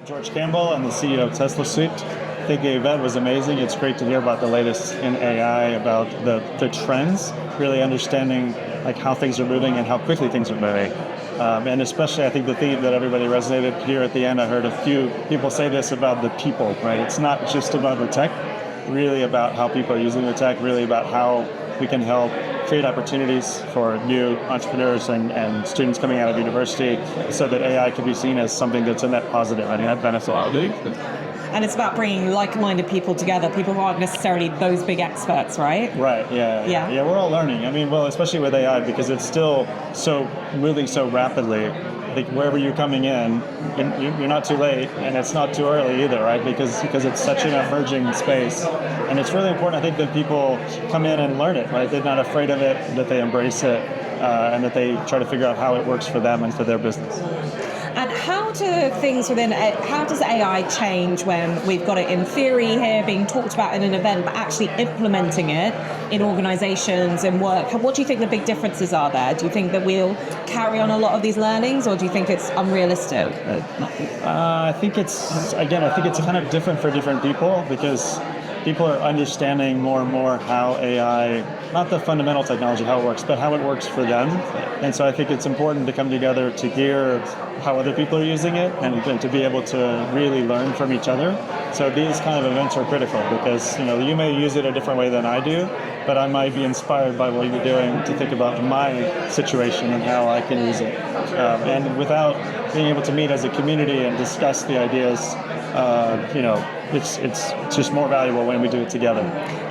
George Campbell. I'm the CEO of TeslaSuit. I think the event was amazing. It's great to hear about the latest in AI, about the trends, really understanding like how things are moving and how quickly things are moving. And especially, I think the theme that everybody resonated here at the end, I heard a few people say this about the people, right? It's not just about the tech, really about how people are using the tech, really about how we can help create opportunities for new entrepreneurs and students coming out of university so that AI can be seen as something that's a net positive and a net benefit. And it's about bringing like-minded people together, people who aren't necessarily those big experts, right? Right, yeah, we're all learning. I mean, well, especially with AI, because it's still moving so rapidly. I think wherever you're coming in, you're not too late, and it's not too early either, right? Because it's such an emerging space. And it's really important, I think, that people come in and learn it, right? They're not afraid of it, that they embrace it, and that they try to figure out how it works for them and for their business. And how does AI change when we've got it in theory here being talked about in an event, but actually implementing it in organizations and work? What do you think the big differences are there? Do you think that we'll carry on a lot of these learnings, or do you think it's unrealistic? I think it's kind of different for different people, because people are understanding more and more how AI, not the fundamental technology, how it works, but how it works for them. And so I think it's important to come together to hear how other people are using it and to be able to really learn from each other. So these kind of events are critical because, you may use it a different way than I do, but I might be inspired by what you're doing to think about my situation and how I can use it. And without being able to meet as a community and discuss the ideas, it's just more valuable when we do it together.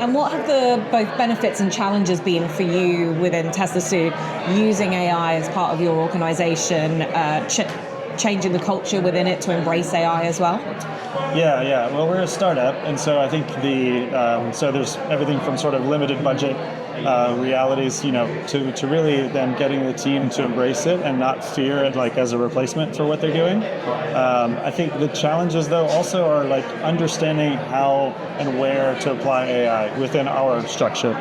And what have the both benefits and challenges been for you within TeslaSuit using AI as part of your organization, changing the culture within it to embrace AI as well? Yeah. Well, we're a startup, and so I think so there's everything from sort of limited budget realities, to really then getting the team to embrace it and not fear it like as a replacement for what they're doing. I think the challenges though also are like understanding how and where to apply AI within our structure.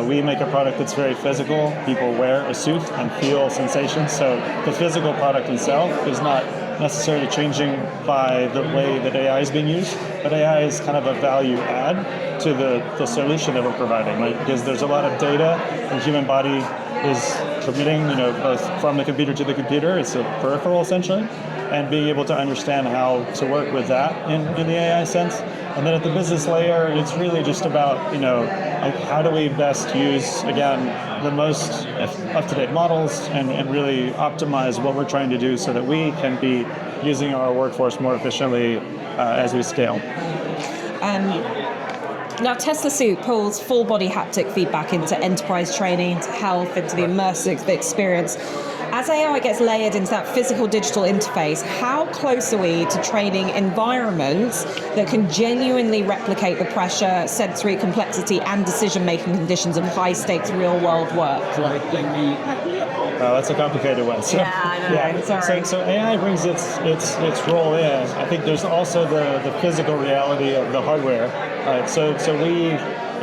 We make a product that's very physical. People wear a suit and feel sensations. So the physical product itself is not necessarily changing by the way that AI is being used, but AI is kind of a value add to the solution that we're providing, right? Because there's a lot of data the human body is transmitting, both from the computer to the computer. It's a peripheral essentially, and being able to understand how to work with that in the AI sense. And then at the business layer, it's really just about, how do we best use, again, the most up-to-date models and really optimize what we're trying to do so that we can be using our workforce more efficiently as we scale. Now, TeslaSuit pulls full-body haptic feedback into enterprise training, into health, into the immersive experience. As AI gets layered into that physical-digital interface, how close are we to training environments that can genuinely replicate the pressure, sensory complexity, and decision-making conditions of high-stakes real-world work? That's a complicated one. So, I know. Sorry. So AI brings its role in. I think there's also the physical reality of the hardware. Right. So we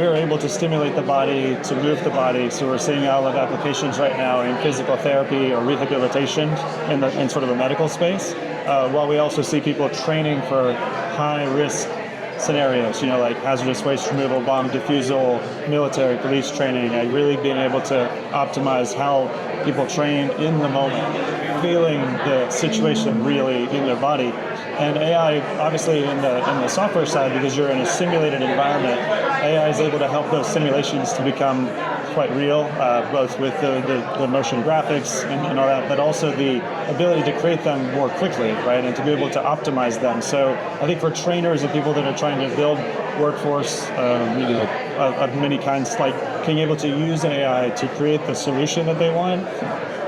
are able to stimulate the body, to move the body. So we're seeing a lot of applications right now in physical therapy or rehabilitation in sort of a medical space. While we also see people training for high-risk scenarios, like hazardous waste removal, bomb defusal, military police training, and really being able to optimize how people train in the moment, feeling the situation really in their body. And AI, obviously, in the software side, because you're in a simulated environment, AI is able to help those simulations to become quite real, both with the motion graphics and all that, but also the ability to create them more quickly, right, and to be able to optimize them. So I think for trainers and people that are trying to build workforce of many kinds, like being able to use AI to create the solution that they want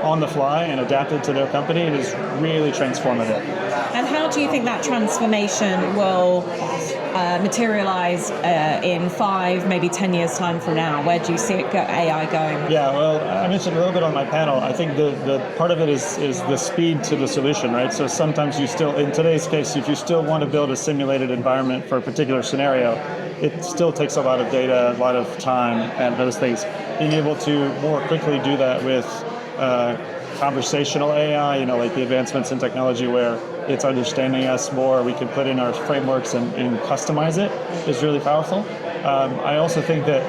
on the fly and adapt it to their company is really transformative. And how do you think that transformation will materialize in 5, maybe 10 years time from now? Where do you see AI going? Yeah, well, I mentioned a little bit on my panel. I think the part of it is the speed to the solution, right? So sometimes you still, in today's case, if you still want to build a simulated environment for a particular scenario, it still takes a lot of data, a lot of time, and those things. Being able to more quickly do that with conversational AI, like the advancements in technology where it's understanding us more, we can put in our frameworks and customize it, is really powerful. I also think that,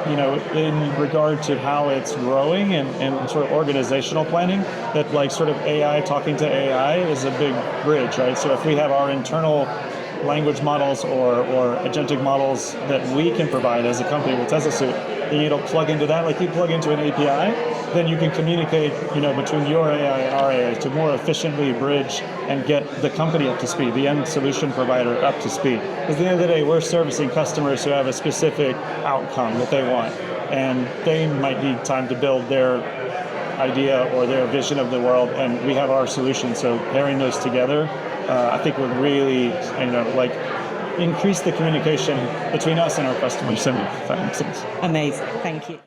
in regard to how it's growing and sort of organizational planning, that like sort of AI talking to AI is a big bridge, right? So if we have our internal language models or agentic models that we can provide as a company with TeslaSuit, and you don't plug into that, like you plug into an API, then you can communicate, between your AI and our AI to more efficiently bridge and get the company up to speed, the end solution provider up to speed. Because at the end of the day, we're servicing customers who have a specific outcome that they want, and they might need time to build their idea or their vision of the world, and we have our solution. So pairing those together, I think would really, increase the communication between us and our customers. If that makes sense. Amazing. Thank you.